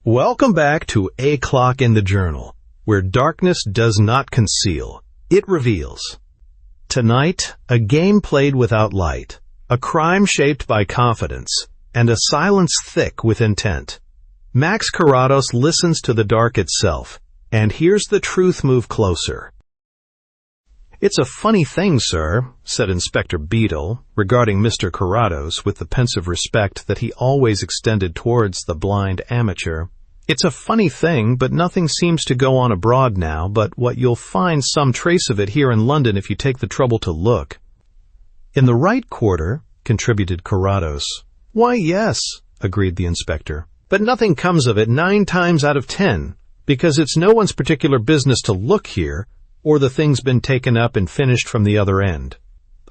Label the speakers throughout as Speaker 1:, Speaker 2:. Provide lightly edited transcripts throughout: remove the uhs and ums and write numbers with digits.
Speaker 1: Welcome back to A Clock in the Journal, where darkness does not conceal, it reveals. Tonight, a game played without light, a crime shaped by confidence, and a silence thick with intent. Max Carrados listens to the dark itself, and hears the truth move closer. "It's a funny thing, sir," said Inspector Beadle, regarding Mr. Carrados with the pensive respect that he always extended towards the blind amateur. "It's a funny thing, but nothing seems to go on abroad now but what you'll find some trace of it here in London if you take the trouble to look." "In the right quarter," contributed Carrados. "Why, yes," agreed the inspector. "But nothing comes of it 9 times out of 10, because it's no one's particular business to look here, or the thing's been taken up and finished from the other end.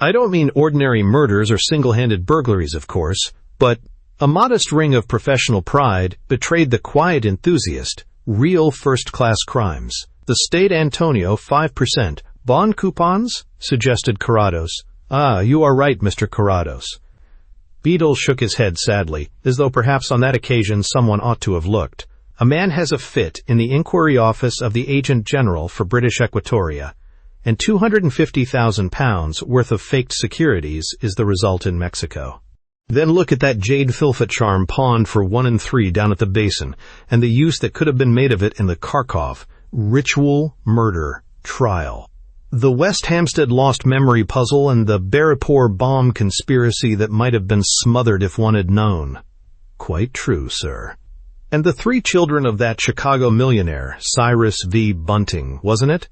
Speaker 1: I don't mean ordinary murders or single-handed burglaries, of course, but a modest ring of professional pride betrayed the quiet enthusiast, real first-class crimes. The State Antonio 5% bond coupons?" suggested Carrados. "Ah, you are right, Mr. Carrados." Beadle shook his head sadly, as though perhaps on that occasion someone ought to have looked. "A man has a fit in the inquiry office of the Agent General for British Equatoria, and £250,000 worth of faked securities is the result in Mexico. Then look at that jade filfet charm pawned for 1 and 3 down at the basin, and the use that could have been made of it in the Kharkov ritual murder trial. The West Hampstead lost memory puzzle and the Barrapore bomb conspiracy that might have been smothered if one had known." "Quite true, sir." "And the 3 children of that Chicago millionaire, Cyrus V. Bunting, wasn't it?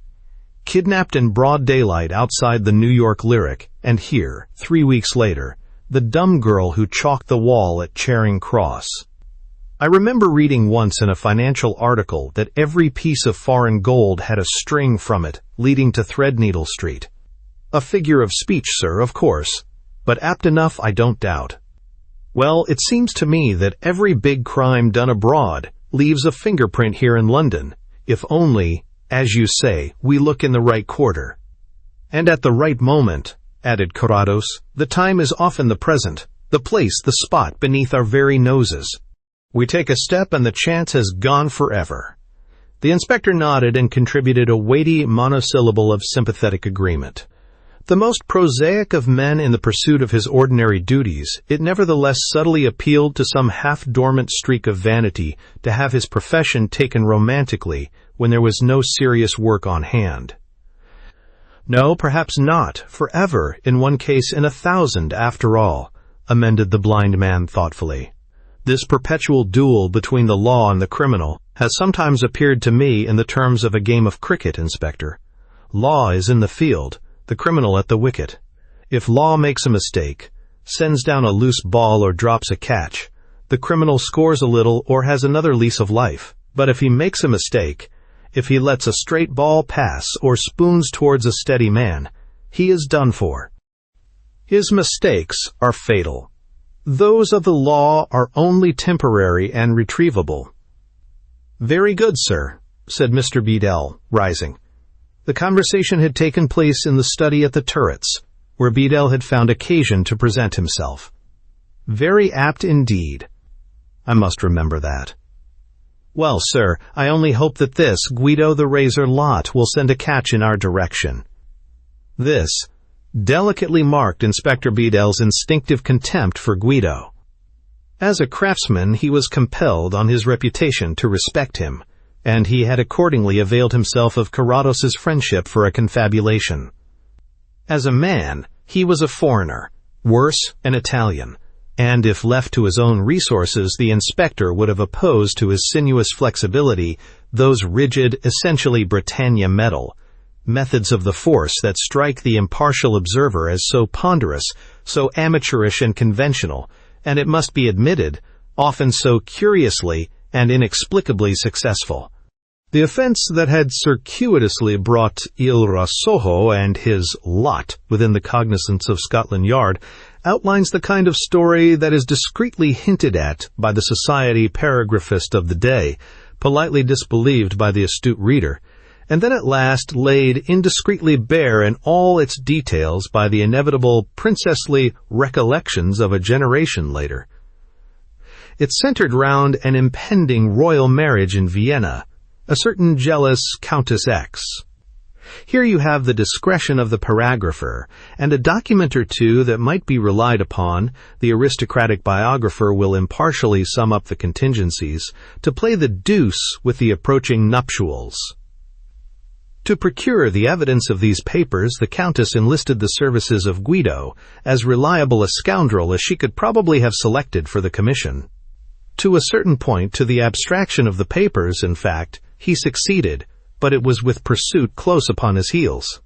Speaker 1: Kidnapped in broad daylight outside the New York Lyric, and here, 3 weeks later, the dumb girl who chalked the wall at Charing Cross. I remember reading once in a financial article that every piece of foreign gold had a string from it leading to Threadneedle Street. A figure of speech, sir, of course, but apt enough, I don't doubt. Well, it seems to me that every big crime done abroad leaves a fingerprint here in London, if only, as you say, we look in the right quarter. And at the right moment," added Carrados. "The time is often the present, the place, the spot beneath our very noses. We take a step and the chance has gone forever." The inspector nodded and contributed a weighty monosyllable of sympathetic agreement. The most prosaic of men in the pursuit of his ordinary duties, it nevertheless subtly appealed to some half-dormant streak of vanity to have his profession taken romantically when there was no serious work on hand. "No, perhaps not, forever, in one case in 1,000, after all," amended the blind man thoughtfully. "This perpetual duel between the law and the criminal has sometimes appeared to me in the terms of a game of cricket, Inspector. Law is in the field, the criminal at the wicket. If law makes a mistake, sends down a loose ball or drops a catch, the criminal scores a little or has another lease of life. But if he makes a mistake, if he lets a straight ball pass or spoons towards a steady man, he is done for. His mistakes are fatal. Those of the law are only temporary and retrievable." "Very good, sir," said Mr. Beadle, rising. The conversation had taken place in the study at the Turrets, where Beadle had found occasion to present himself. "Very apt indeed. I must remember that. Well, sir, I only hope that this Guido the Razor lot will send a catch in our direction." This delicately marked Inspector Beadle's instinctive contempt for Guido. As a craftsman, he was compelled on his reputation to respect him, and he had accordingly availed himself of Carrados's friendship for a confabulation. As a man, he was a foreigner, worse, an Italian, and if left to his own resources, the inspector would have opposed to his sinuous flexibility those rigid, essentially Britannia metal, methods of the force that strike the impartial observer as so ponderous, so amateurish and conventional, and it must be admitted, often so curiously and inexplicably successful. The offense that had circuitously brought Il Rasojo and his lot within the cognizance of Scotland Yard outlines the kind of story that is discreetly hinted at by the society paragraphist of the day, politely disbelieved by the astute reader, and then at last laid indiscreetly bare in all its details by the inevitable princessly recollections of a generation later. It centered round an impending royal marriage in Vienna, a certain jealous Countess X. Here you have the discretion of the paragrapher, and a document or two that might be relied upon. The aristocratic biographer will impartially sum up the contingencies to play the deuce with the approaching nuptials. To procure the evidence of these papers, the Countess enlisted the services of Guido, as reliable a scoundrel as she could probably have selected for the commission. To a certain point, to the abstraction of the papers, in fact, he succeeded, but it was with pursuit close upon his heels.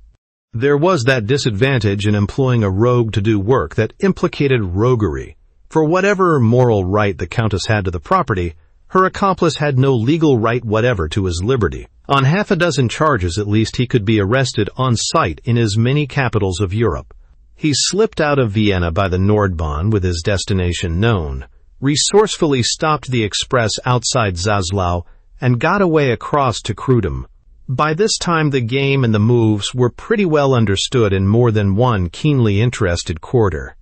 Speaker 1: There was that disadvantage in employing a rogue to do work that implicated roguery. For whatever moral right the Countess had to the property, her accomplice had no legal right whatever to his liberty. On half a dozen charges at least he could be arrested on sight in as many capitals of Europe. He slipped out of Vienna by the Nordbahn with his destination known, resourcefully stopped the express outside Zaslau, and got away across to Crudum. By this time the game and the moves were pretty well understood in more than one keenly interested quarter.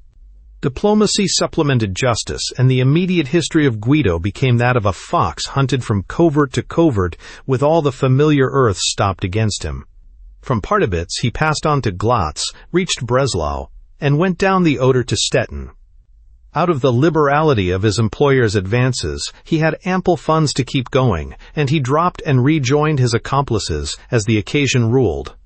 Speaker 1: Diplomacy supplemented justice, and the immediate history of Guido became that of a fox hunted from covert to covert with all the familiar earth stopped against him. From Partibitz he passed on to Glatz, reached Breslau, and went down the Oder to Stettin. Out of the liberality of his employer's advances, he had ample funds to keep going, and he dropped and rejoined his accomplices as the occasion ruled.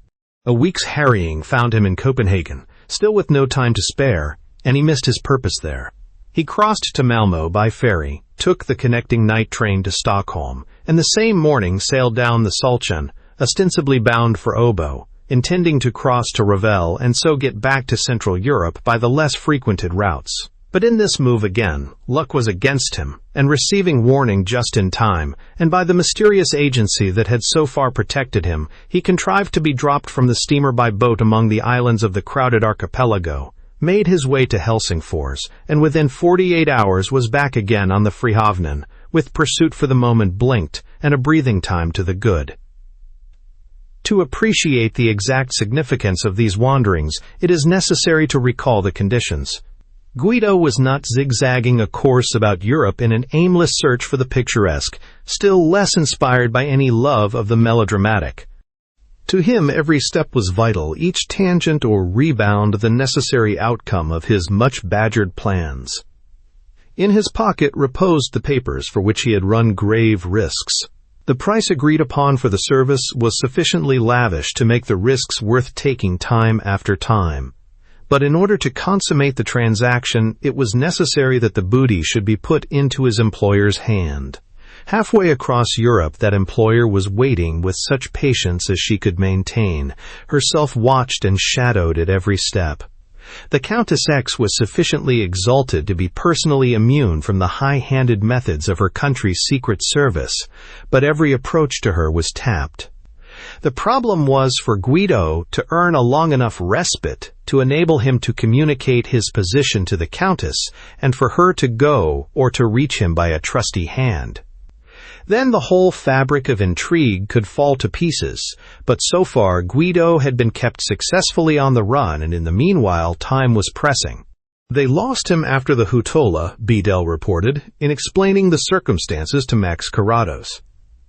Speaker 1: A week's harrying found him in Copenhagen, still with no time to spare, and he missed his purpose there. He crossed to Malmo by ferry, took the connecting night train to Stockholm, and the same morning sailed down the Salchen, ostensibly bound for Obo, intending to cross to Revel and so get back to Central Europe by the less frequented routes. But in this move again, luck was against him, and receiving warning just in time, and by the mysterious agency that had so far protected him, he contrived to be dropped from the steamer by boat among the islands of the crowded archipelago, made his way to Helsingfors, and within 48 hours was back again on the Frihavnen, with pursuit for the moment blinked, and a breathing time to the good. To appreciate the exact significance of these wanderings, it is necessary to recall the conditions. Guido was not zigzagging a course about Europe in an aimless search for the picturesque, still less inspired by any love of the melodramatic. To him every step was vital, each tangent or rebound the necessary outcome of his much-badgered plans. In his pocket reposed the papers for which he had run grave risks. The price agreed upon for the service was sufficiently lavish to make the risks worth taking time after time. But in order to consummate the transaction, it was necessary that the booty should be put into his employer's hand. Halfway across Europe, that employer was waiting with such patience as she could maintain, herself watched and shadowed at every step. The Countess X was sufficiently exalted to be personally immune from the high-handed methods of her country's secret service, but every approach to her was tapped. The problem was for Guido to earn a long enough respite to enable him to communicate his position to the Countess, and for her to go or to reach him by a trusty hand. Then the whole fabric of intrigue could fall to pieces, but so far Guido had been kept successfully on the run, and in the meanwhile time was pressing. They lost him after the Hutola, Bedell reported, in explaining the circumstances to Max Carrados.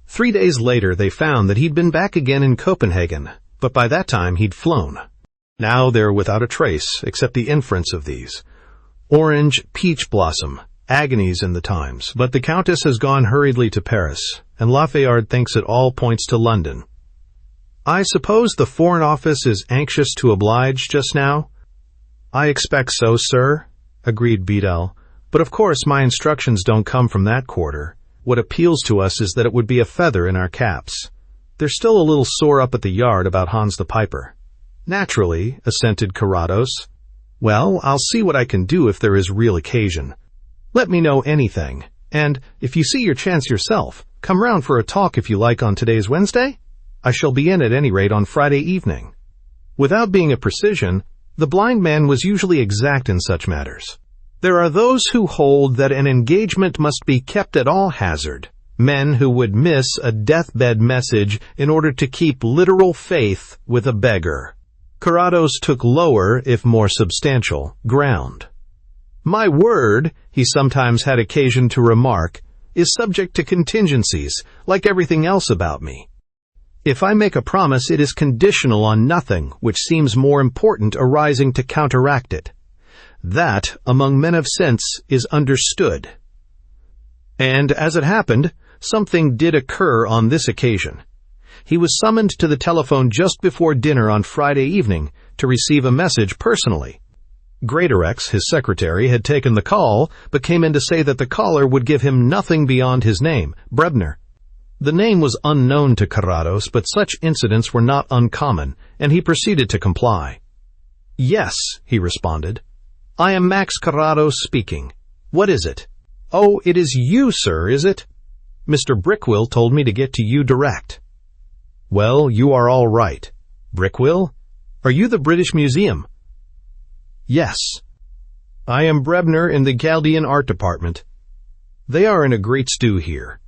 Speaker 1: 3 days later they found that he'd been back again in Copenhagen, but by that time he'd flown. Now they're without a trace, except the inference of these. Orange, peach blossom, agonies in the Times, but the Countess has gone hurriedly to Paris, and Lafayard thinks it all points to London. I suppose the Foreign Office is anxious to oblige just now? I expect so, sir, agreed Bedell, but of course my instructions don't come from that quarter. What appeals to us is that it would be a feather in our caps. They're still a little sore up at the yard about Hans the Piper. Naturally, assented Carrados. Well, I'll see what I can do if there is real occasion. Let me know anything, and if you see your chance yourself, come round for a talk if you like on today's Wednesday. I shall be in at any rate on Friday evening. Without being a precision, the blind man was usually exact in such matters. There are those who hold that an engagement must be kept at all hazard, men who would miss a deathbed message in order to keep literal faith with a beggar. Carrados took lower, if more substantial, ground. My word, he sometimes had occasion to remark, is subject to contingencies, like everything else about me. If I make a promise, it is conditional on nothing which seems more important arising to counteract it. That, among men of sense, is understood. And as it happened, something did occur on this occasion. He was summoned to the telephone just before dinner on Friday evening to receive a message personally. Greatorex, his secretary, had taken the call, but came in to say that the caller would give him nothing beyond his name, Bramah. The name was unknown to Carrados, but such incidents were not uncommon, and he proceeded to comply. Yes, he responded. I am Max Carrados speaking. What is it? Oh, it is you, sir, is it? Mr. Brickwill told me to get to you direct. Well, you are all right. Brickwill? Are you the British Museum? Yes. I am Bramah in the Chaldean Art Department. They are in a great stew here.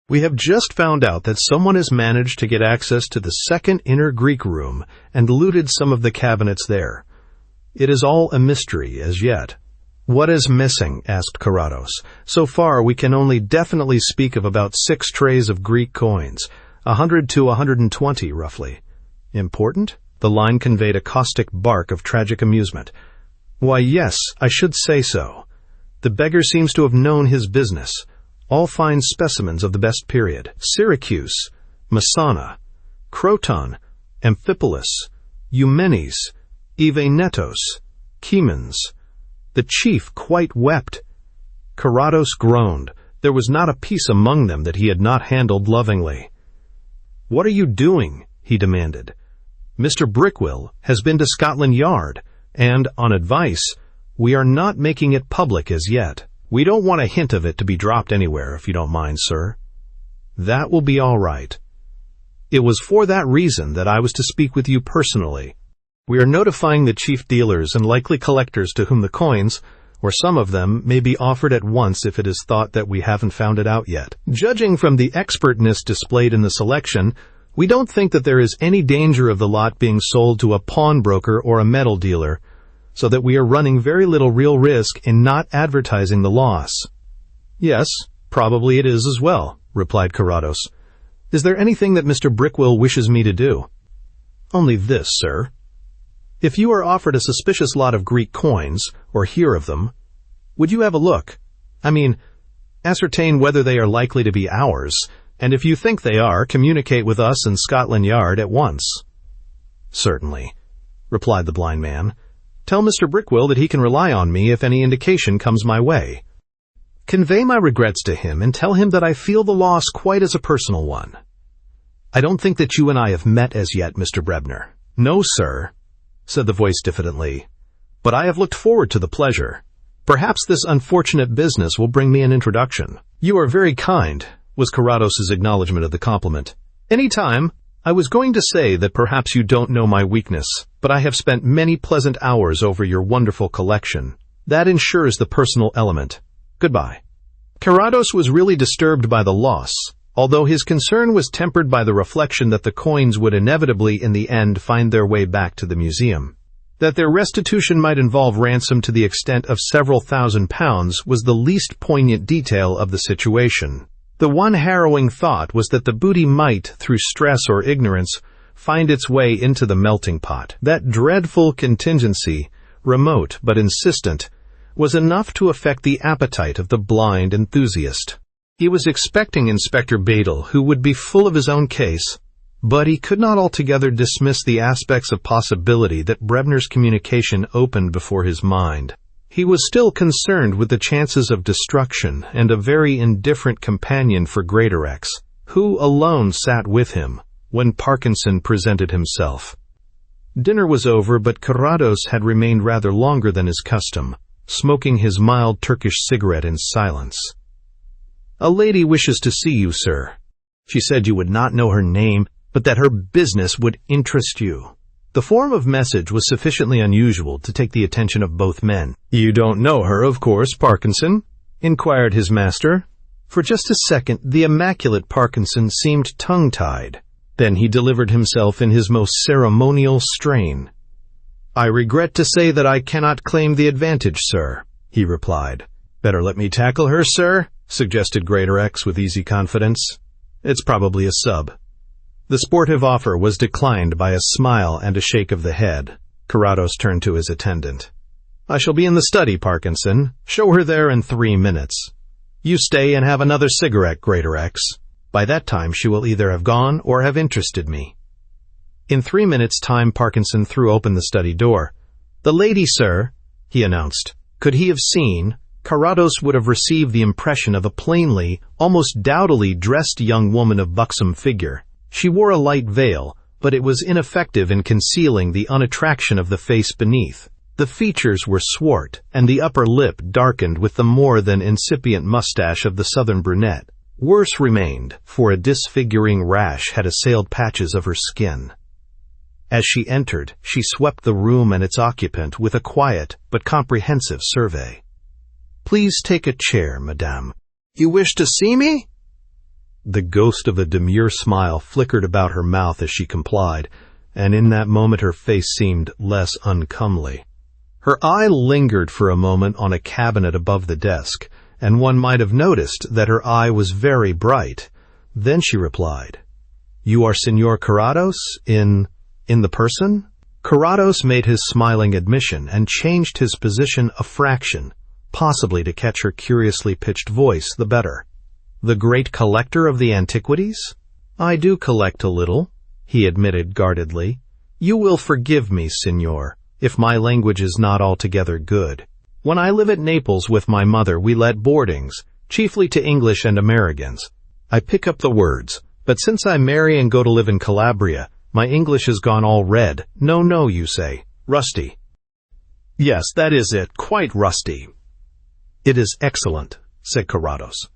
Speaker 1: We have just found out that someone has managed to get access to the second inner Greek room and looted some of the cabinets there. It is all a mystery as yet. What is missing? Asked Carrados. So far, we can only definitely speak of about 6 trays of Greek coins, 100 to 120 roughly. Important? The line conveyed a caustic bark of tragic amusement. Why, yes, I should say so. The beggar seems to have known his business. All fine specimens of the best period. Syracuse, Messana, Croton, Amphipolis, Eumenes, Evenetos, Chemens. The chief quite wept. Carrados groaned. There was not a piece among them that he had not handled lovingly. What are you doing? He demanded. Mr. Brickwill has been to Scotland Yard, and, on advice, we are not making it public as yet. We don't want a hint of it to be dropped anywhere, if you don't mind, sir. That will be all right. It was for that reason that I was to speak with you personally. We are notifying the chief dealers and likely collectors to whom the coins, or some of them, may be offered at once if it is thought that we haven't found it out yet. Judging from the expertness displayed in the selection, we don't think that there is any danger of the lot being sold to a pawnbroker or a metal dealer, so that we are running very little real risk in not advertising the loss. Yes, probably it is as well, replied Carrados. Is there anything that Mr. Brickwill wishes me to do? Only this, sir. If you are offered a suspicious lot of Greek coins, or hear of them, would you have a look? I mean, ascertain whether they are likely to be ours, and if you think they are, communicate with us in Scotland Yard at once. Certainly, replied the blind man. Tell Mr. Brickwill that he can rely on me if any indication comes my way. Convey my regrets to him and tell him that I feel the loss quite as a personal one. I don't think that you and I have met as yet, Mr. Bramah. No, sir, said the voice diffidently, but I have looked forward to the pleasure. Perhaps this unfortunate business will bring me an introduction. You are very kind, was Carrados's acknowledgment of the compliment. Any time. I was going to say that perhaps you don't know my weakness, but I have spent many pleasant hours over your wonderful collection. That ensures the personal element. Goodbye. Carrados was really disturbed by the loss, although his concern was tempered by the reflection that the coins would inevitably in the end find their way back to the museum. That their restitution might involve ransom to the extent of several £1,000s was the least poignant detail of the situation. The one harrowing thought was that the booty might, through stress or ignorance, find its way into the melting pot. That dreadful contingency, remote but insistent, was enough to affect the appetite of the blind enthusiast. He was expecting Inspector Badel, who would be full of his own case, but he could not altogether dismiss the aspects of possibility that Bramah's communication opened before his mind. He was still concerned with the chances of destruction and a very indifferent companion for Greatorex, who alone sat with him when Parkinson presented himself. Dinner was over, but Carrados had remained rather longer than his custom, smoking his mild Turkish cigarette in silence. A lady wishes to see you, sir. She said you would not know her name, but that her business would interest you. The form of message was sufficiently unusual to take the attention of both men. You don't know her, of course, Parkinson? Inquired his master. For just a second, the immaculate Parkinson seemed tongue-tied. Then he delivered himself in his most ceremonial strain. I regret to say that I cannot claim the advantage, sir. he replied. "Better let me tackle her, sir," suggested Greatorex with easy confidence. "It's probably a sub." The sportive offer was declined by a smile and a shake of the head. Carrados turned to his attendant. "I shall be in the study, Parkinson. Show her there in 3 minutes. You stay and have another cigarette, Greatorex. By that time she will either have gone or have interested me." In 3 minutes' time Parkinson threw open the study door. "The lady, sir," he announced. Could he have seen, Carrados would have received the impression of a plainly, almost dowdily dressed young woman of buxom figure. She wore a light veil, but it was ineffective in concealing the unattraction of the face beneath. The features were swart, and the upper lip darkened with the more than incipient mustache of the southern brunette. Worse remained, for a disfiguring rash had assailed patches of her skin. As she entered, she swept the room and its occupant with a quiet but comprehensive survey. "Please take a chair, madame." "You wish to see me?" The ghost of a demure smile flickered about her mouth as she complied, and in that moment her face seemed less uncomely. Her eye lingered for a moment on a cabinet above the desk, and one might have noticed that her eye was very bright. Then she replied, "You are Signor Carrados, in the person?" Carrados made his smiling admission and changed his position a fraction, possibly to catch her curiously pitched voice the better. "The great collector of the antiquities?" "I do collect a little," he admitted guardedly. "You will forgive me, Signor, if my language is not altogether good. When I live at Naples with my mother, we let boardings, chiefly to English and Americans. I pick up the words, but since I marry and go to live in Calabria, my English has gone all red. No, you say. Rusty." "Yes, that is it, quite rusty." "It is excellent," said Carrados.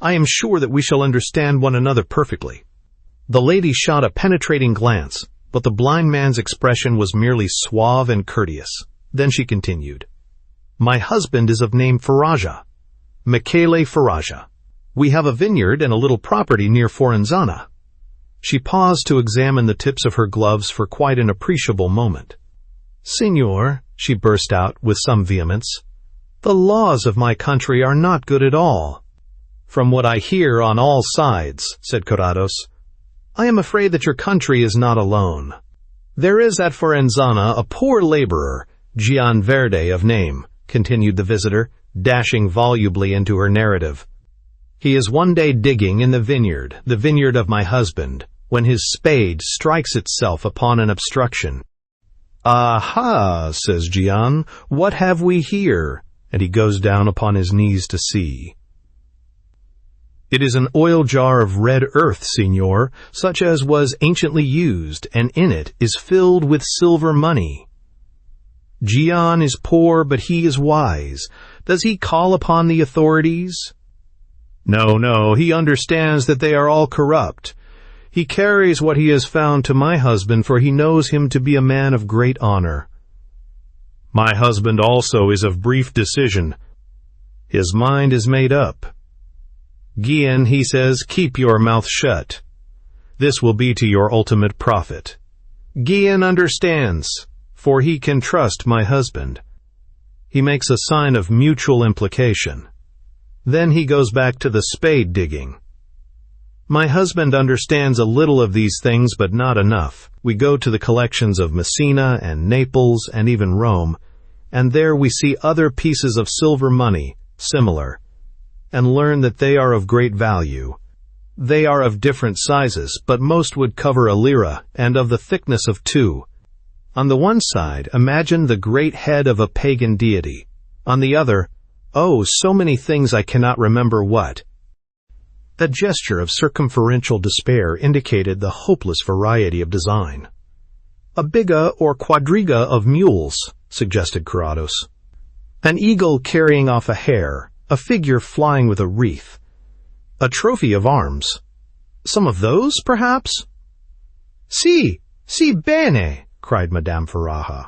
Speaker 1: "I am sure that we shall understand one another perfectly." The lady shot a penetrating glance, but the blind man's expression was merely suave and courteous. Then she continued, "My husband is of name Faraja, Michele Faraja. We have a vineyard and a little property near Forenzana." She paused to examine the tips of her gloves for quite an appreciable moment. "Signor," she burst out with some vehemence, "the laws of my country are not good at all." "From what I hear on all sides," said Carrados, "I am afraid that your country is not alone. There is at Forenzana a poor laborer, Gian Verde of name," continued the visitor, dashing volubly into her narrative. "He is one day digging in the vineyard of my husband, when his spade strikes itself upon an obstruction. 'Aha,' says Gian, 'what have we here?' And he goes down upon his knees to see. It is an oil jar of red earth, Signor, such as was anciently used, and in it is filled with silver money. Gian is poor, but he is wise. Does he call upon the authorities? No, he understands that they are all corrupt. He carries what he has found to my husband, for he knows him to be a man of great honor. My husband also is of brief decision. His mind is made up. Gian, he says, keep your mouth shut. This will be to your ultimate profit. Gian understands, for he can trust my husband. He makes a sign of mutual implication. Then he goes back to the spade digging. My husband understands a little of these things, but not enough. We go to the collections of Messina and Naples and even Rome, and there we see other pieces of silver money, similar, and learn that they are of great value. They are of different sizes, but most would cover a lira, and of the thickness of 2. On the one side, imagine the great head of a pagan deity. On the other, so many things I cannot remember what. A gesture of circumferential despair indicated the hopeless variety of design. A biga or quadriga of mules, suggested Carrados. An eagle carrying off a hare, a figure flying with a wreath. A trophy of arms. Some of those, perhaps? Si bene, cried Madame Faraja.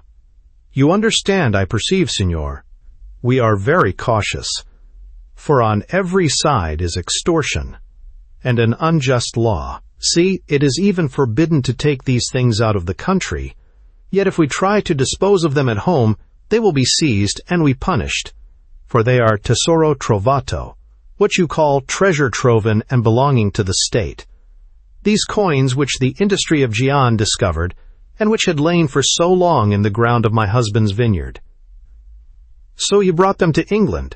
Speaker 1: You understand, I perceive, Signor. We are very cautious, for on every side is extortion and an unjust law. See, it is even forbidden to take these things out of the country, yet if we try to dispose of them at home, they will be seized and we punished. for they are tesoro trovato, what you call treasure troven and belonging to the state. These coins which the industry of Gian discovered, and which had lain for so long in the ground of my husband's vineyard. So you brought them to England?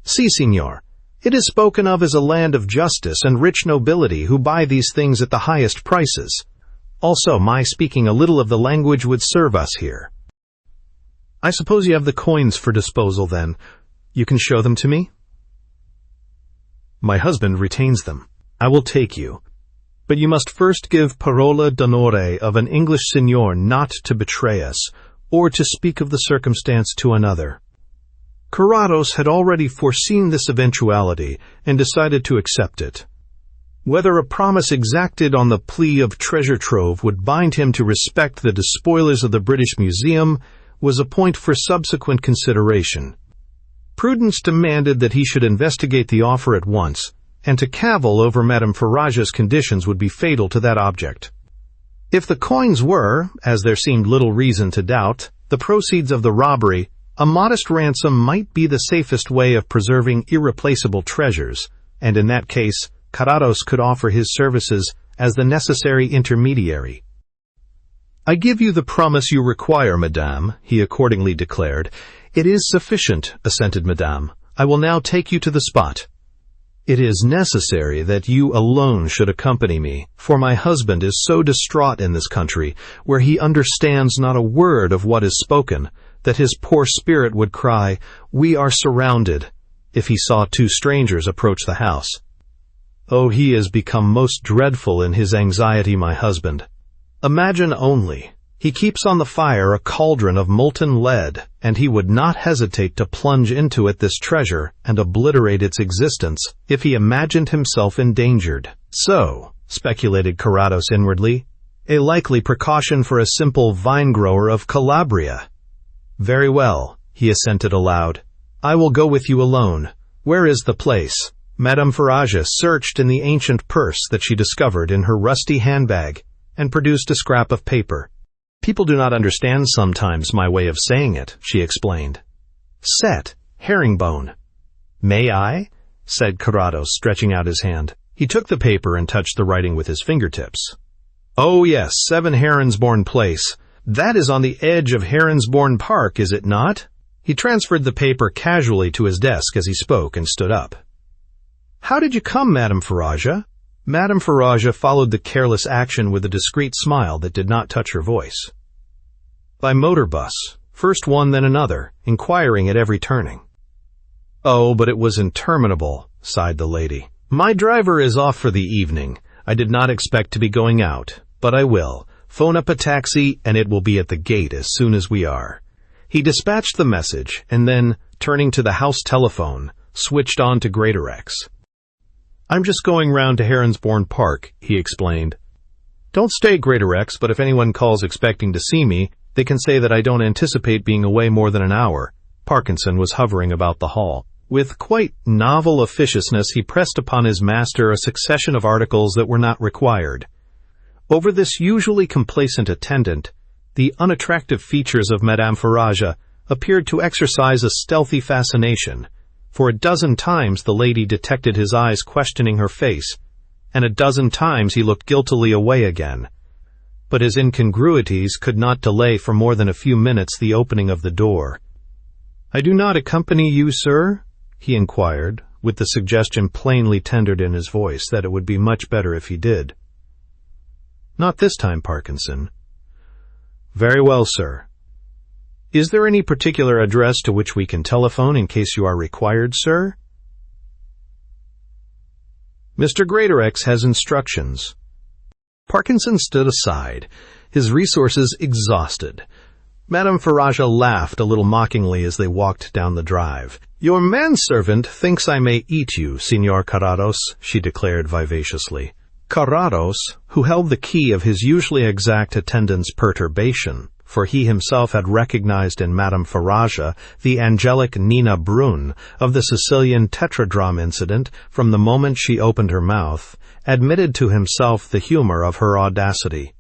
Speaker 1: Si, signor. It is spoken of as a land of justice and rich nobility who buy these things at the highest prices. Also, my speaking a little of the language would serve us here. I suppose you have the coins for disposal, then. You can show them to me? My husband retains them. I will take you. But you must first give parola d'onore of an English signor not to betray us, or to speak of the circumstance to another. Carrados had already foreseen this eventuality and decided to accept it. Whether a promise exacted on the plea of treasure trove would bind him to respect the despoilers of the British Museum was a point for subsequent consideration. Prudence demanded that he should investigate the offer at once, and to cavil over Madame Farage's conditions would be fatal to that object. If the coins were, as there seemed little reason to doubt, the proceeds of the robbery, a modest ransom might be the safest way of preserving irreplaceable treasures, and in that case, Carrados could offer his services as the necessary intermediary. I give you the promise you require, madame, he accordingly declared. It is sufficient, assented madame. I will now take you to the spot. It is necessary that you alone should accompany me, for my husband is so distraught in this country, where he understands not a word of what is spoken, that his poor spirit would cry, "We are surrounded," if he saw two strangers approach the house. Oh, he has become most dreadful in his anxiety, my husband. Imagine only, he keeps on the fire a cauldron of molten lead, and he would not hesitate to plunge into it this treasure and obliterate its existence if he imagined himself endangered. So, speculated Carrados inwardly, a likely precaution for a simple vine-grower of Calabria. Very well, he assented aloud. I will go with you alone. Where is the place? Madame Farage searched in the ancient purse that she discovered in her rusty handbag and produced a scrap of paper. People do not understand sometimes my way of saying it, she explained. Set, herringbone. May I? Said Carrados, stretching out his hand. He took the paper and touched the writing with his fingertips. Oh yes, 7 Heronsbourne Place. That is on the edge of Heronsbourne Park, is it not? He transferred the paper casually to his desk as he spoke and stood up. How did you come, Madame Farage? Madame Farage followed the careless action with a discreet smile that did not touch her voice. By motor bus, first one then another, inquiring at every turning. Oh, but it was interminable, sighed the lady. My driver is off for the evening. I did not expect to be going out, but I will. Phone up a taxi, and it will be at the gate as soon as we are. He dispatched the message, and then, turning to the house telephone, switched on to Greatorex. I'm just going round to Heronsbourne Park, he explained. Don't stay, Greatorex, but if anyone calls expecting to see me, they can say that I don't anticipate being away more than an hour. Parkinson was hovering about the hall. With quite novel officiousness, he pressed upon his master a succession of articles that were not required. Over this usually complacent attendant, the unattractive features of Madame Farage appeared to exercise a stealthy fascination. For a dozen times the lady detected his eyes questioning her face, and a dozen times he looked guiltily away again. But his incongruities could not delay for more than a few minutes the opening of the door. I do not accompany you, sir? He inquired, with the suggestion plainly tendered in his voice that it would be much better if he did. Not this time, Parkinson. Very well, sir. Is there any particular address to which we can telephone in case you are required, sir? Mr. Greatorex has instructions. Parkinson stood aside, his resources exhausted. Madame Farage laughed a little mockingly as they walked down the drive. Your manservant thinks I may eat you, Signor Carrados, she declared vivaciously. Carrados, who held the key of his usually exact attendant's perturbation, for he himself had recognized in Madame Farage the angelic Nina Brun of the Sicilian tetradrachm incident from the moment she opened her mouth, admitted to himself the humor of her audacity.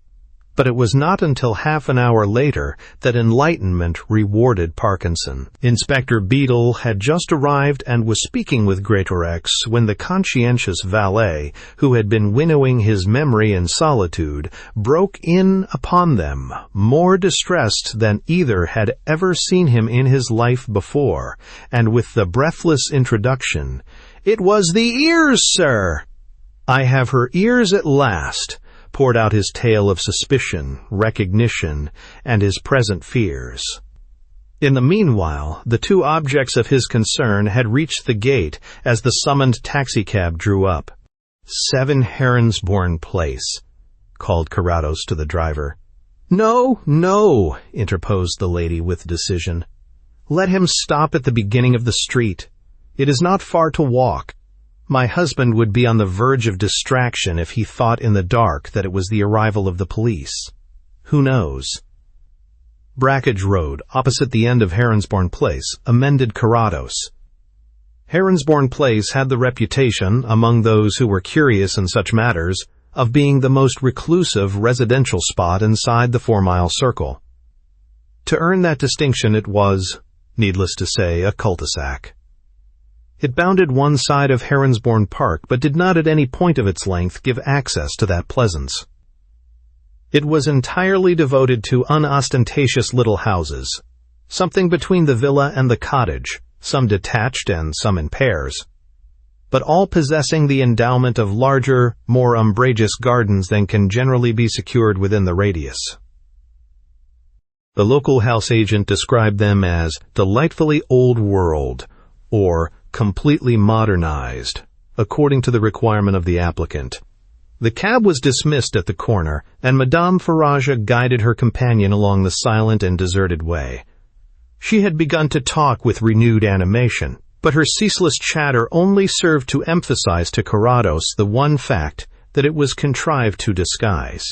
Speaker 1: But it was not until half an hour later that enlightenment rewarded Parkinson. Inspector Beadle had just arrived and was speaking with Greatorex when the conscientious valet, who had been winnowing his memory in solitude, broke in upon them, more distressed than either had ever seen him in his life before, and with the breathless introduction, "It was the ears, sir!" "I have her ears at last," poured out his tale of suspicion, recognition, and his present fears. In the meanwhile, the two objects of his concern had reached the gate as the summoned taxicab drew up. "7 Heronsbourne Place," called Carrados to the driver. "No, no," interposed the lady with decision. "Let him stop at the beginning of the street. It is not far to walk. My husband would be on the verge of distraction if he thought in the dark that it was the arrival of the police. Who knows?" Brackage Road, opposite the end of Heronsbourne Place, amended Carrados. Heronsbourne Place had the reputation, among those who were curious in such matters, of being the most reclusive residential spot inside the 4-mile circle. To earn that distinction it was, needless to say, a cul-de-sac. It bounded one side of Heronsbourne Park, but did not at any point of its length give access to that pleasance. It was entirely devoted to unostentatious little houses, something between the villa and the cottage, some detached and some in pairs, but all possessing the endowment of larger, more umbrageous gardens than can generally be secured within the radius. The local house agent described them as delightfully old world, or completely modernized, according to the requirement of the applicant. The cab was dismissed at the corner, and Madame Farage guided her companion along the silent and deserted way. She had begun to talk with renewed animation, but her ceaseless chatter only served to emphasize to Carrados the one fact that it was contrived to disguise.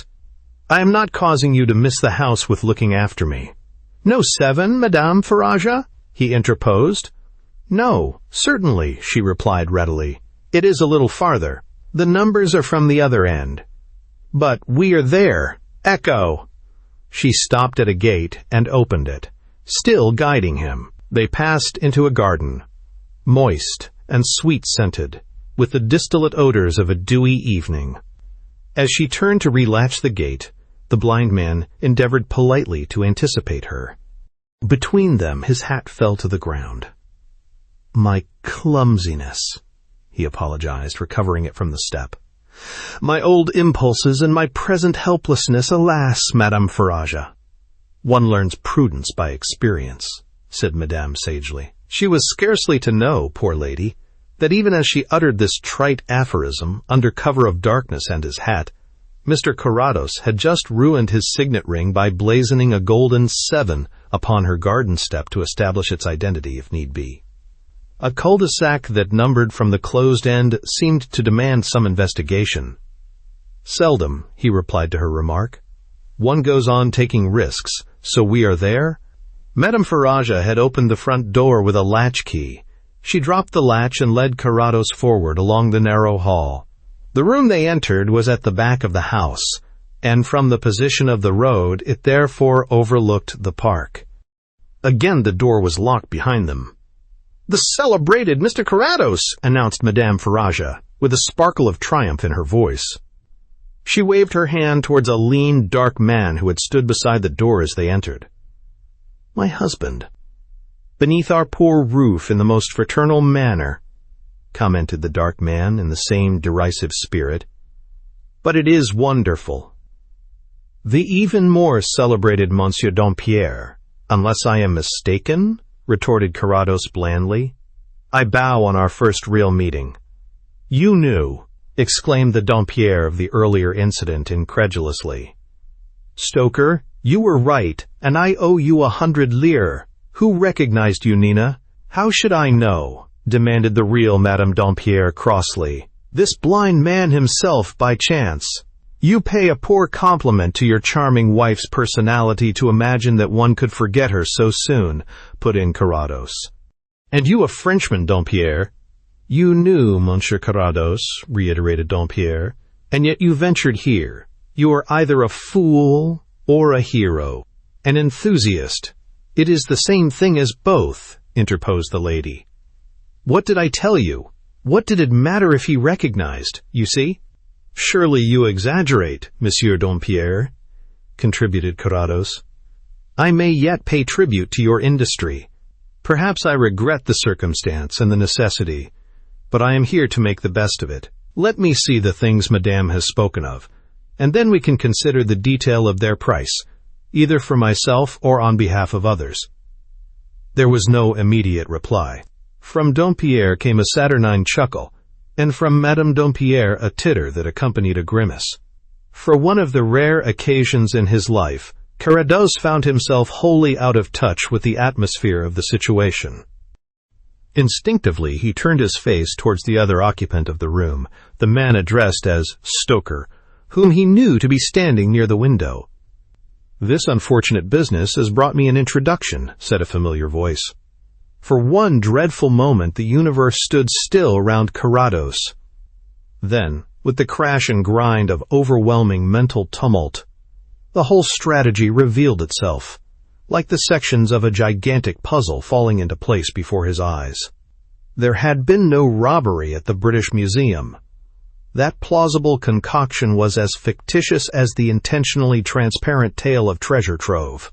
Speaker 1: "I am not causing you to miss the house with looking after me." "No 7, Madame Farage?" he interposed. "No, certainly," she replied readily. "It is a little farther. The numbers are from the other end." "But we are there. Echo!" She stopped at a gate and opened it, still guiding him. They passed into a garden, moist and sweet-scented, with the distillate odors of a dewy evening. As she turned to relatch the gate, the blind man endeavored politely to anticipate her. Between them, his hat fell to the ground. "My clumsiness," he apologized, recovering it from the step. "My old impulses and my present helplessness, alas, Madame Farage." "One learns prudence by experience," said Madame sagely. She was scarcely to know, poor lady, that even as she uttered this trite aphorism, under cover of darkness and his hat, Mr. Carrados had just ruined his signet ring by blazoning a golden 7 upon her garden step to establish its identity if need be. A cul-de-sac that numbered from the closed end seemed to demand some investigation. "Seldom," he replied to her remark. "One goes on taking risks, so we are there?" Madame Farage had opened the front door with a latch-key. She dropped the latch and led Carrados forward along the narrow hall. The room they entered was at the back of the house, and from the position of the road it therefore overlooked the park. Again the door was locked behind them. "The celebrated Mr. Carrados," announced Madame Farage, with a sparkle of triumph in her voice. She waved her hand towards a lean, dark man who had stood beside the door as they entered. "My husband, beneath our poor roof in the most fraternal manner," commented the dark man in the same derisive spirit. "But it is wonderful." "The even more celebrated Monsieur Dampierre, unless I am mistaken?" retorted Carrados blandly. "I bow on our first real meeting." "You knew," exclaimed the Dampierre of the earlier incident incredulously. "Stoker, you were right, and I owe you 100 lire. Who recognized you, Nina?" "How should I know?" demanded the real Madame Dampierre crossly. "This blind man himself, by chance." "You pay a poor compliment to your charming wife's personality to imagine that one could forget her so soon," put in Carrados. "And you a Frenchman, Dampierre?" "You knew, Monsieur Carrados," reiterated Dampierre, "and yet you ventured here. You are either a fool or a hero, an enthusiast. It is the same thing as both, interposed the lady. What did I tell you? What did it matter if he recognized, you see? Surely you exaggerate, Monsieur Dompierre, contributed Carrados. I may yet pay tribute to your industry. Perhaps I regret the circumstance and the necessity, but I am here to make the best of it. Let me see the things Madame has spoken of, and then we can consider the detail of their price, either for myself or on behalf of others. There was no immediate reply. From Dompierre came a saturnine chuckle, and from Madame Dompierre a titter that accompanied a grimace. For one of the rare occasions in his life, Carrados found himself wholly out of touch with the atmosphere of the situation. Instinctively, he turned his face towards the other occupant of the room, the man addressed as Stoker, whom he knew to be standing near the window. "This unfortunate business has brought me an introduction," said a familiar voice. For one dreadful moment the universe stood still round Carrados. Then, with the crash and grind of overwhelming mental tumult, the whole strategy revealed itself, like the sections of a gigantic puzzle falling into place before his eyes. There had been no robbery at the British Museum. That plausible concoction was as fictitious as the intentionally transparent tale of treasure trove.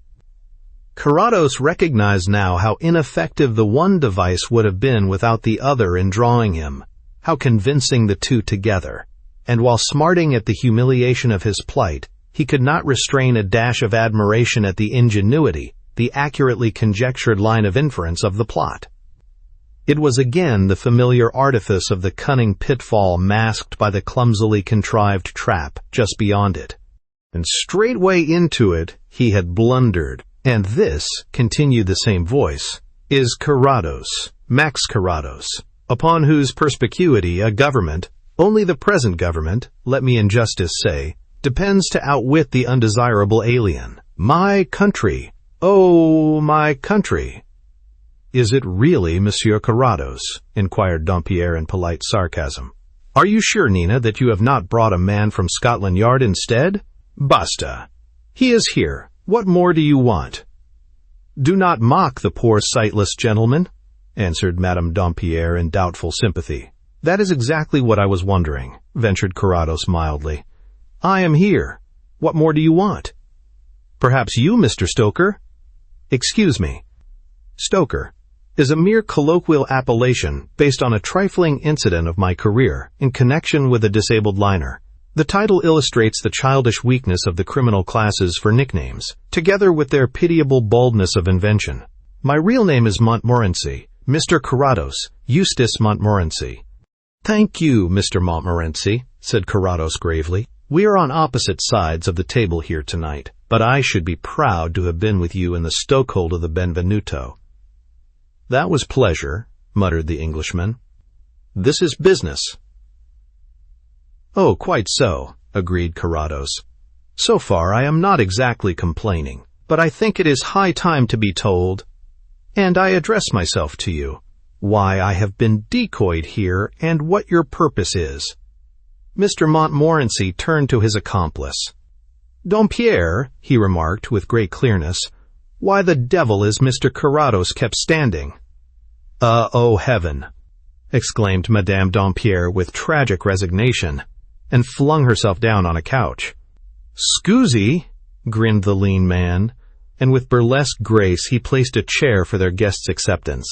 Speaker 1: Carrados recognized now how ineffective the one device would have been without the other in drawing him, how convincing the two together, and while smarting at the humiliation of his plight, he could not restrain a dash of admiration at the ingenuity, the accurately conjectured line of inference of the plot. It was again the familiar artifice of the cunning pitfall masked by the clumsily contrived trap just beyond it. And straightway into it he had blundered. "And this," continued the same voice, "is Carrados, Max Carrados, upon whose perspicuity a government, only the present government, let me in justice say, depends to outwit the undesirable alien. My country, oh, my country." "Is it really Monsieur Carrados?" inquired Dompierre in polite sarcasm. "Are you sure, Nina, that you have not brought a man from Scotland Yard instead? Basta. He is here. What more do you want?" "Do not mock the poor sightless gentleman," answered Madame Dompierre in doubtful sympathy. "That is exactly what I was wondering," ventured Carrados mildly. "I am here. What more do you want?" "Perhaps you, Mr. Stoker?" "Excuse me. Stoker is a mere colloquial appellation based on a trifling incident of my career in connection with a disabled liner. The title illustrates the childish weakness of the criminal classes for nicknames, together with their pitiable baldness of invention. My real name is Montmorency, Mr. Carrados, Eustace Montmorency." "Thank you, Mr. Montmorency," said Carrados gravely. "We are on opposite sides of the table here tonight, but I should be proud to have been with you in the stokehold of the Benvenuto." "That was pleasure," muttered the Englishman. "This is business." "Oh, quite so," agreed Carrados. "So far I am not exactly complaining, but I think it is high time to be told, and I address myself to you, why I have been decoyed here and what your purpose is." Mr. Montmorency turned to his accomplice. "Dompierre," he remarked with great clearness, "why the devil is Mr. Carrados kept standing?" Oh heaven!" exclaimed Madame Dompierre with tragic resignation, and flung herself down on a couch. "Scusi," grinned the lean man, and with burlesque grace he placed a chair for their guest's acceptance.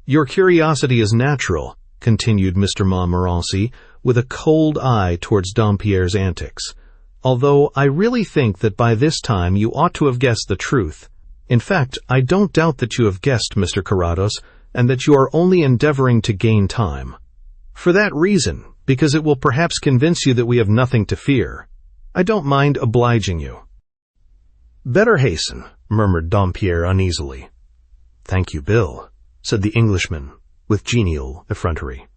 Speaker 1: "Your curiosity is natural," continued Mr. Montmorency, with a cold eye towards Dompierre's antics, "although I really think that by this time you ought to have guessed the truth. In fact, I don't doubt that you have guessed, Mr. Carrados, and that you are only endeavoring to gain time. For that reason, because it will perhaps convince you that we have nothing to fear, I don't mind obliging you." "Better hasten," murmured Dompierre uneasily. "Thank you, Bill," said the Englishman, with genial effrontery.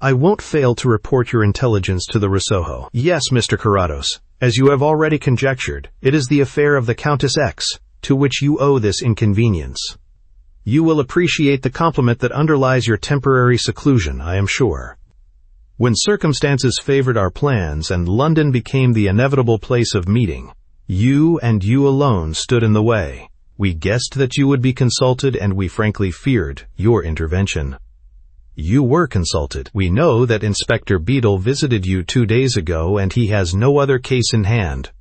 Speaker 1: "I won't fail to report your intelligence to the Rosoho. Yes, Mr. Carrados, as you have already conjectured, it is the affair of the Countess X, to which you owe this inconvenience. You will appreciate the compliment that underlies your temporary seclusion, I am sure." When circumstances favored our plans and London became the inevitable place of meeting, you and you alone stood in the way. We guessed that you would be consulted, and we frankly feared your intervention. You were consulted. We know that Inspector Beadle visited you 2 days ago, and he has no other case in hand.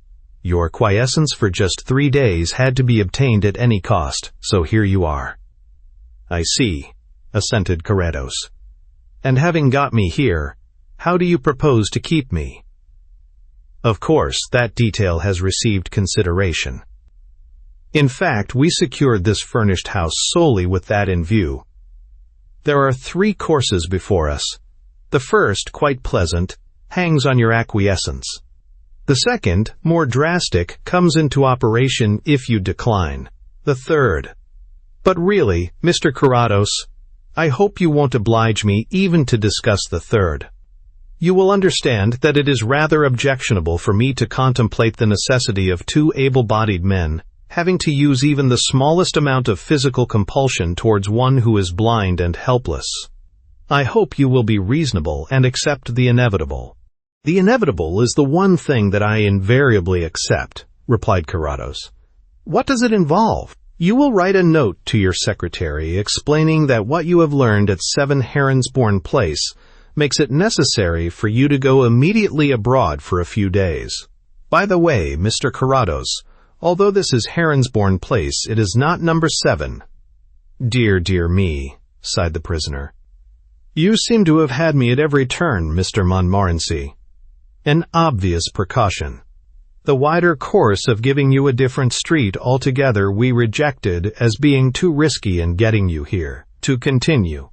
Speaker 1: Your quiescence for just 3 days had to be obtained at any cost, so here you are." "I see," assented Carrados. "And having got me here, how do you propose to keep me?" Of course, that detail has received consideration. In fact, we secured this furnished house solely with that in view. There are 3 courses before us. The first, quite pleasant, hangs on your acquiescence. The second, more drastic, comes into operation if you decline. The third. But really, Mr. Carrados, I hope you won't oblige me even to discuss the third. You will understand that it is rather objectionable for me to contemplate the necessity of 2 able-bodied men having to use even the smallest amount of physical compulsion towards one who is blind and helpless. I hope you will be reasonable and accept the inevitable." "The inevitable is the one thing that I invariably accept," replied Carrados. "What does it involve?" "You will write a note to your secretary explaining that what you have learned at 7 Heronsbourne Place makes it necessary for you to go immediately abroad for a few days. By the way, Mr. Carrados, although this is Heronsbourne Place, it is not number 7. "Dear, dear me," sighed the prisoner. "You seem to have had me at every turn, Mr. Montmorency. An obvious precaution. The wider course of giving you a different street altogether we rejected as being too risky in getting you here. To continue.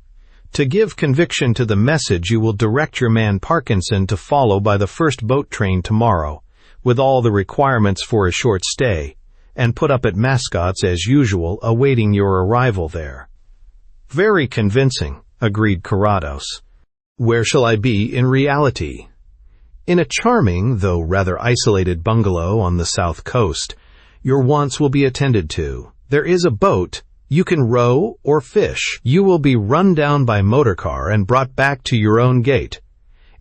Speaker 1: To give conviction to the message, you will direct your man Parkinson to follow by the first boat train tomorrow, with all the requirements for a short stay, and put up at Mascot's as usual, awaiting your arrival there." "Very convincing," agreed Carrados. "Where shall I be in reality?" "In a charming, though rather isolated bungalow on the south coast. Your wants will be attended to. There is a boat. You can row or fish. You will be run down by motor car and brought back to your own gate.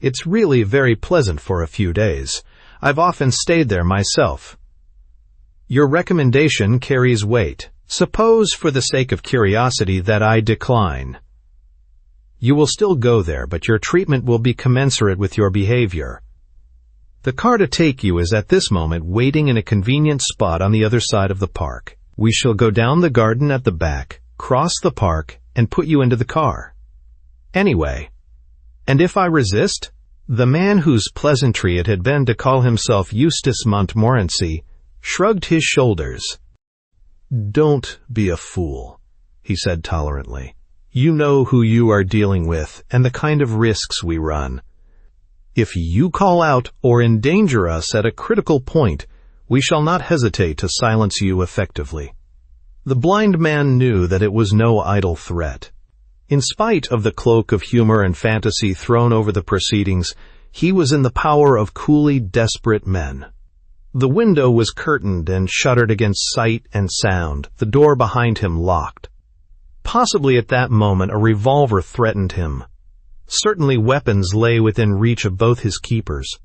Speaker 1: It's really very pleasant for a few days. I've often stayed there myself." "Your recommendation carries weight. Suppose, for the sake of curiosity, that I decline." "You will still go there, but your treatment will be commensurate with your behavior. The car to take you is at this moment waiting in a convenient spot on the other side of the park. We shall go down the garden at the back, cross the park, and put you into the car. Anyway, and if I resist?" The man whose pleasantry it had been to call himself Eustace Montmorency shrugged his shoulders. "Don't be a fool," he said tolerantly. "You know who you are dealing with and the kind of risks we run. If you call out or endanger us at a critical point, we shall not hesitate to silence you effectively." The blind man knew that it was no idle threat. In spite of the cloak of humor and fantasy thrown over the proceedings, he was in the power of coolly desperate men. The window was curtained and shuttered against sight and sound, the door behind him locked. Possibly at that moment a revolver threatened him. Certainly weapons lay within reach of both his keepers.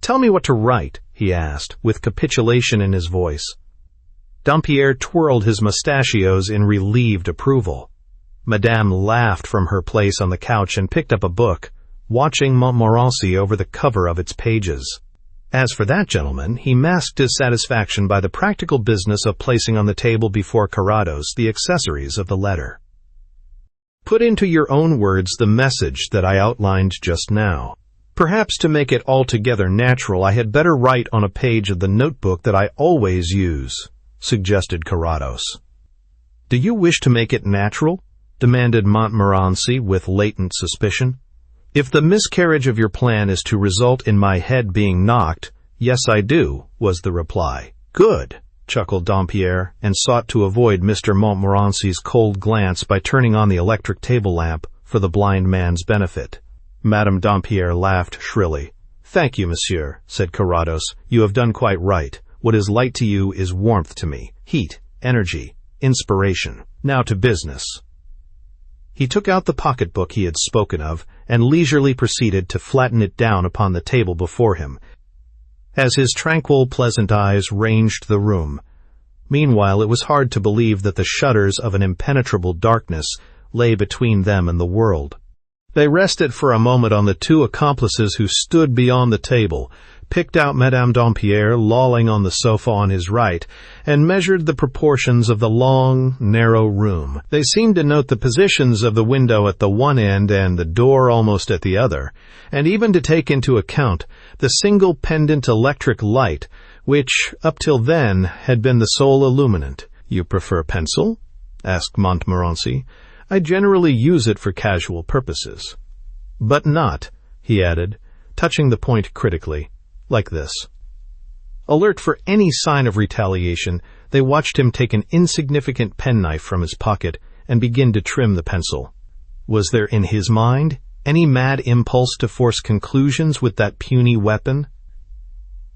Speaker 1: "Tell me what to write," he asked, with capitulation in his voice. Dampierre twirled his mustachios in relieved approval. Madame laughed from her place on the couch and picked up a book, watching Montmorency over the cover of its pages. As for that gentleman, he masked his satisfaction by the practical business of placing on the table before Carrados the accessories of the letter. "Put into your own words the message that I outlined just now. Perhaps to make it altogether natural, I had better write on a page of the notebook that I always use," suggested Carrados. "Do you wish to make it natural?" demanded Montmorency with latent suspicion. "If the miscarriage of your plan is to result in my head being knocked, yes, I do," was the reply. "Good," chuckled Dampierre, and sought to avoid Mr. Montmorency's cold glance by turning on the electric table lamp for the blind man's benefit. Madame Dampierre laughed shrilly. "Thank you, monsieur," said Carrados. "You have done quite right. What is light to you is warmth to me, heat, energy, inspiration. Now to business." He took out the pocketbook he had spoken of and leisurely proceeded to flatten it down upon the table before him, as his tranquil, pleasant eyes ranged the room. Meanwhile, it was hard to believe that the shutters of an impenetrable darkness lay between them and the world. They rested for a moment on the two accomplices who stood beyond the table, picked out Madame Dampierre lolling on the sofa on his right, and measured the proportions of the long, narrow room. They seemed to note the positions of the window at the one end and the door almost at the other, and even to take into account the single pendant electric light, which, up till then, had been the sole illuminant. "You prefer pencil?" asked Montmorency. "I generally use it for casual purposes. But not," he added, touching the point critically, "like this." Alert for any sign of retaliation, they watched him take an insignificant penknife from his pocket and begin to trim the pencil. Was there in his mind any mad impulse to force conclusions with that puny weapon?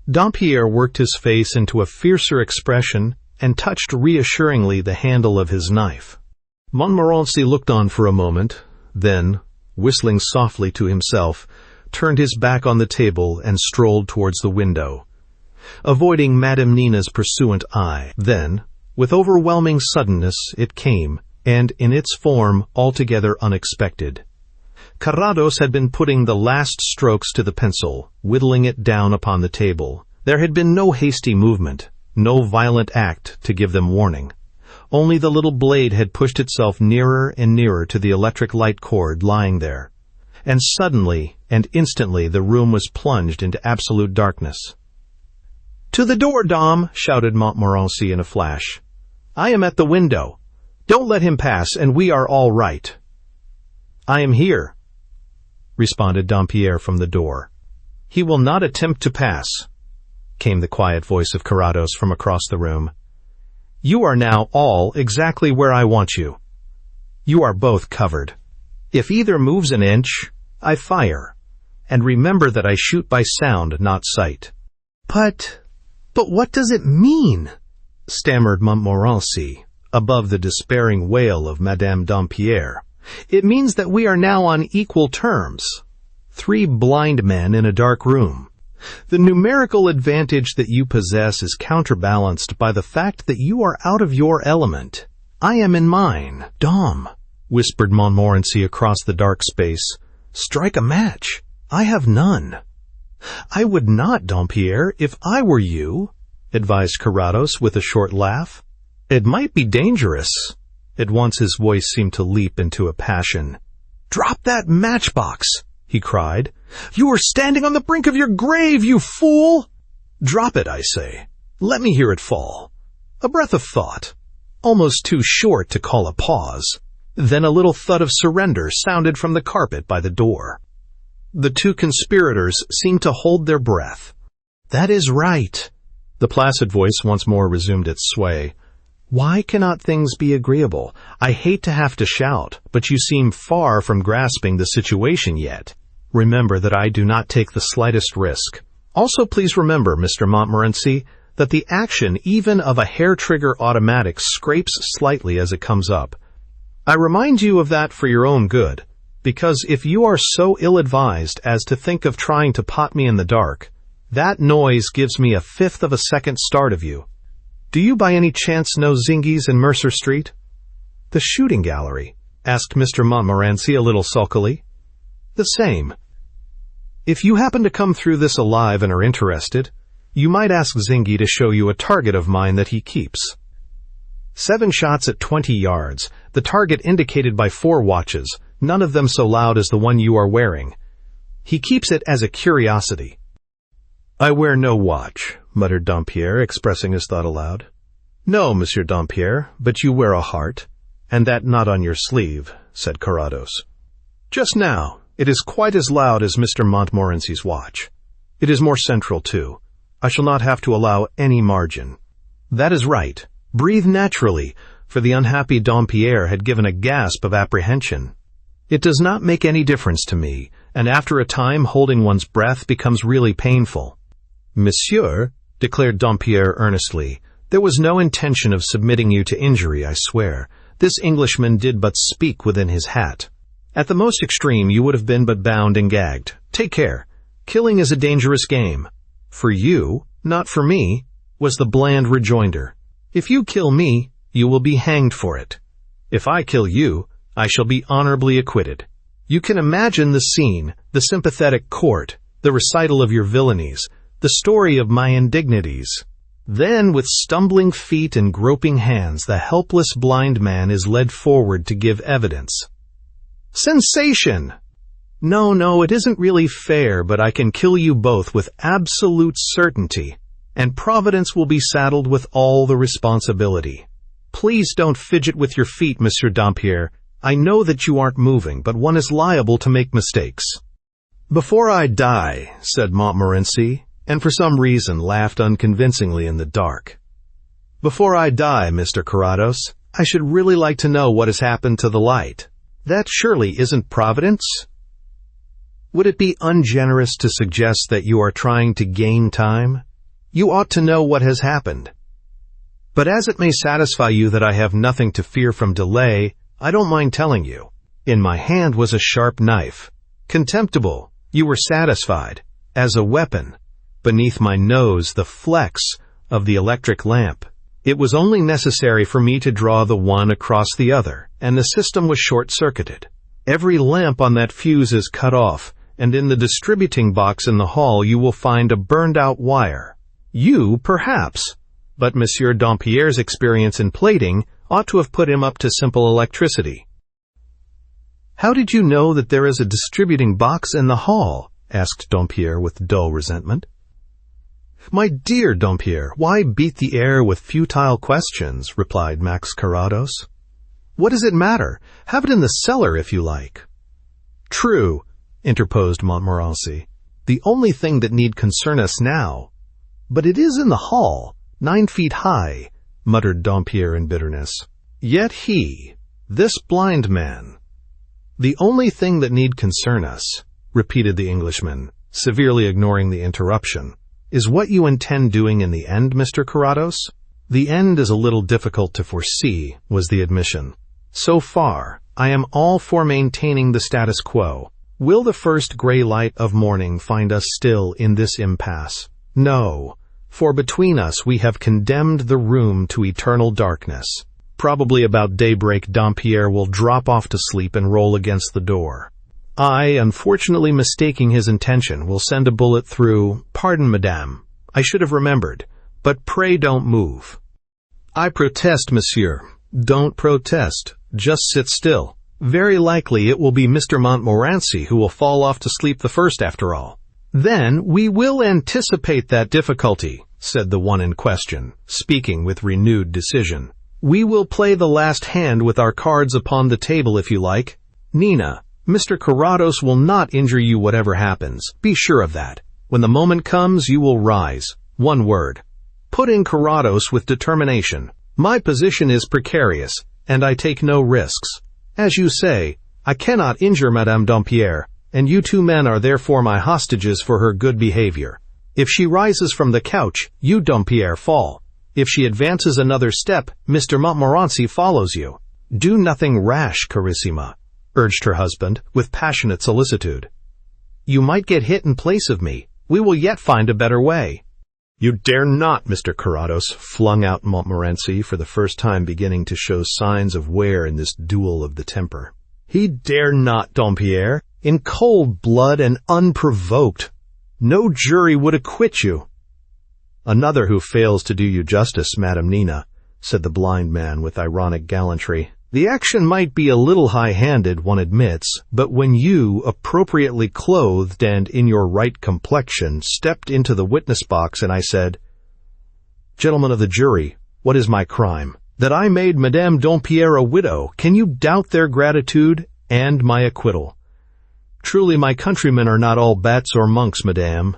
Speaker 1: Dampierre worked his face into a fiercer expression and touched reassuringly the handle of his knife. Montmorency looked on for a moment, then, whistling softly to himself, turned his back on the table and strolled towards the window, avoiding Madame Nina's pursuant eye. Then, with overwhelming suddenness, it came, and in its form altogether unexpected. Carrados had been putting the last strokes to the pencil, whittling it down upon the table. There had been no hasty movement, no violent act to give them warning. Only the little blade had pushed itself nearer and nearer to the electric light cord lying there. And suddenly and instantly the room was plunged into absolute darkness. "To the door, Dom!" shouted Montmorency in a flash. "I am at the window. Don't let him pass, and we are all right." "I am here," responded Dampierre from the door. "He will not attempt to pass," came the quiet voice of Carrados from across the room. "You are now all exactly where I want you. You are both covered. If either moves an inch, I fire. And remember that I shoot by sound, not sight." But what does it mean?" stammered Montmorency, above the despairing wail of Madame Dampierre. "It means that we are now on equal terms. 3 blind men in a dark room. The numerical advantage that you possess is counterbalanced by the fact that you are out of your element. I am in mine." "Dom," whispered Montmorency across the dark space, "strike a match. I have none." "I would not, Dampierre, if I were you," advised Carrados with a short laugh. "It might be dangerous." At once his voice seemed to leap into a passion. "Drop that matchbox!" he cried. "You are standing on the brink of your grave, you fool! Drop it, I say. Let me hear it fall. A breath of thought, almost too short to call a pause. Then a little thud of surrender sounded from the carpet by the door. The two conspirators seemed to hold their breath. "That is right." The placid voice once more resumed its sway. "Why cannot things be agreeable? I hate to have to shout, but you seem far from grasping the situation yet. Remember that I do not take the slightest risk. Also, please remember, Mr. Montmorency, that the action even of a hair-trigger automatic scrapes slightly as it comes up. I remind you of that for your own good, because if you are so ill-advised as to think of trying to pot me in the dark, that noise gives me a 1/5 of a second start of you. Do you by any chance know Zingi's in Mercer Street?" "The shooting gallery?" asked Mr. Montmorency a little sulkily. "The same. If you happen to come through this alive and are interested, you might ask Zingi to show you a target of mine that he keeps. 7 shots at 20 yards, the target indicated by 4 watches, none of them so loud as the one you are wearing. He keeps it as a curiosity." "I wear no watch," muttered Dampierre, expressing his thought aloud. "No, Monsieur Dampierre, but you wear a heart, and that not on your sleeve," said Carrados. "Just now, it is quite as loud as Mr. Montmorency's watch. It is more central, too. I shall not have to allow any margin." "That is right. Breathe naturally," for the unhappy Dampierre had given a gasp of apprehension. "It does not make any difference to me, and after a time holding one's breath becomes really painful." "Monsieur," declared Dampierre earnestly, "there was no intention of submitting you to injury, I swear. This Englishman did but speak within his hat. At the most extreme, you would have been but bound and gagged. Take care. Killing is a dangerous game. For you, not for me, was the bland rejoinder. If you kill me, you will be hanged for it. If I kill you, I shall be honorably acquitted. You can imagine the scene, the sympathetic court, the recital of your villainies, the story of my indignities. Then, with stumbling feet and groping hands, the helpless blind man is led forward to give evidence. Sensation! No, it isn't really fair, but I can kill you both with absolute certainty, and Providence will be saddled with all the responsibility. Please don't fidget with your feet, Monsieur Dampierre. I know that you aren't moving, but one is liable to make mistakes. Before I die, said Montmorency, and for some reason laughed unconvincingly in the dark. Before I die, Mr. Carrados, I should really like to know what has happened to the light. That surely isn't Providence? Would it be ungenerous to suggest that you are trying to gain time? You ought to know what has happened. But as it may satisfy you that I have nothing to fear from delay, I don't mind telling you. In my hand was a sharp knife. Contemptible, you were satisfied. As a weapon. Beneath my nose, the flex of the electric lamp. It was only necessary for me to draw the one across the other, and the system was short-circuited. Every lamp on that fuse is cut off, and in the distributing box in the hall you will find a burned-out wire. You, perhaps, but Monsieur Dampierre's experience in plating ought to have put him up to simple electricity. How did you know that there is a distributing box in the hall? Asked Dampierre with dull resentment. My dear Dampierre, why beat the air with futile questions? Replied Max Carrados. What does it matter? Have it in the cellar if you like. True, interposed Montmorency. The only thing that need concern us now. But it is in the hall, 9 feet high, muttered Dampierre in bitterness. Yet he, this blind man. The only thing that need concern us, repeated the Englishman, severely ignoring the interruption, is what you intend doing in the end, Mr. Carrados? The end is a little difficult to foresee, was the admission. So far, I am all for maintaining the status quo. Will the first gray light of morning find us still in this impasse? No, for between us we have condemned the room to eternal darkness. Probably about daybreak Dampierre will drop off to sleep and roll against the door. I, unfortunately mistaking his intention, will send a bullet through. Pardon, madame. I should have remembered. But pray don't move. I protest, monsieur. Don't protest. Just sit still. Very likely it will be Mr. Montmorency who will fall off to sleep the first after all. Then we will anticipate that difficulty, said the one in question, speaking with renewed decision. We will play the last hand with our cards upon the table if you like. Nina, Mr. Carrados will not injure you whatever happens. Be sure of that. When the moment comes, you will rise. One word. Put in Carrados with determination. My position is precarious, and I take no risks. As you say, I cannot injure Madame Dampierre, and you 2 men are therefore my hostages for her good behavior. If she rises from the couch, you, Dampierre, fall. If she advances another step, Mr. Montmorency follows you. Do nothing rash, Carissima, urged her husband, with passionate solicitude. You might get hit in place of me. We will yet find a better way. You dare not, Mr. Carrados, flung out Montmorency, for the first time beginning to show signs of wear in this duel of the temper. He dare not, Dampierre, in cold blood and unprovoked. No jury would acquit you. Another who fails to do you justice, Madame Nina, said the blind man with ironic gallantry. The action might be a little high-handed, one admits, but when you, appropriately clothed and in your right complexion, stepped into the witness box and I said, Gentlemen of the jury, what is my crime? That I made Madame Dampierre a widow, can you doubt their gratitude and my acquittal? Truly my countrymen are not all bats or monks, madame.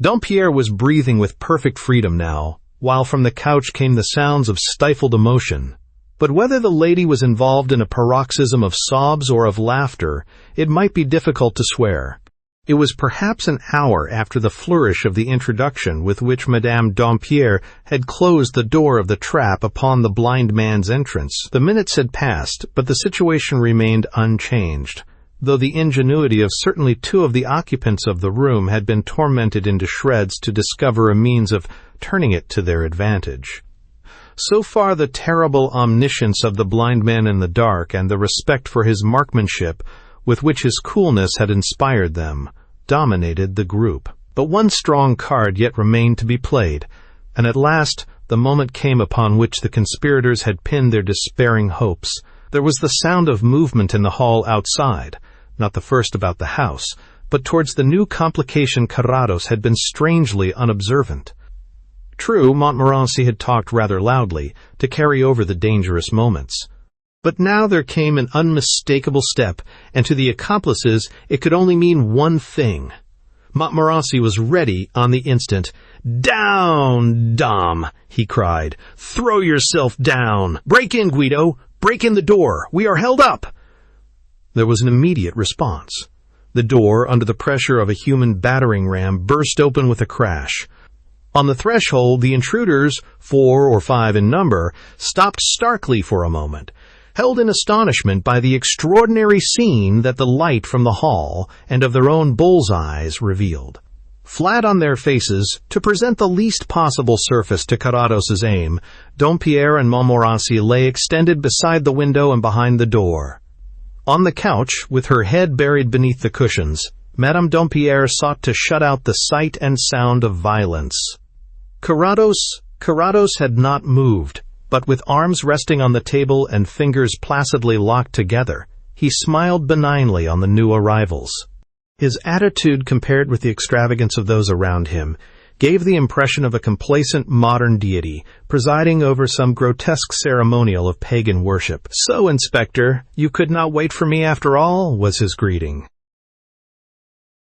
Speaker 1: Dampierre was breathing with perfect freedom now, while from the couch came the sounds of stifled emotion. But whether the lady was involved in a paroxysm of sobs or of laughter, it might be difficult to swear. It was perhaps an hour after the flourish of the introduction with which Madame Dampierre had closed the door of the trap upon the blind man's entrance. The minutes had passed, but the situation remained unchanged. though the ingenuity of certainly 2 of the occupants of the room had been tormented into shreds to discover a means of turning it to their advantage. So far the terrible omniscience of the blind man in the dark and the respect for his marksmanship with which his coolness had inspired them dominated the group. But one strong card yet remained to be played, and at last the moment came upon which the conspirators had pinned their despairing hopes. There was the sound of movement in the hall outside, not the first about the house, but towards the new complication Carrados had been strangely unobservant. True, Montmorency had talked rather loudly to carry over the dangerous moments. But now there came an unmistakable step, and to the accomplices it could only mean one thing. Montmorency was ready on the instant. "Down, Dom!" he cried. "Throw yourself down! Break in, Guido! Break in the door! We are held up!" There was an immediate response. The door, under the pressure of a human battering ram, burst open with a crash. On the threshold, the intruders, 4 or 5 in number, stopped starkly for a moment, held in astonishment by the extraordinary scene that the light from the hall and of their own bull's-eyes revealed. Flat on their faces, to present the least possible surface to Carrados's aim, Dompierre and Montmorency lay extended beside the window and behind the door. On the couch, with her head buried beneath the cushions, Madame Dompierre sought to shut out the sight and sound of violence. Carrados had not moved, but with arms resting on the table and fingers placidly locked together, he smiled benignly on the new arrivals. His attitude, compared with the extravagance of those around him, gave the impression of a complacent modern deity presiding over some grotesque ceremonial of pagan worship. "So, Inspector, you could not wait for me after all," was his greeting.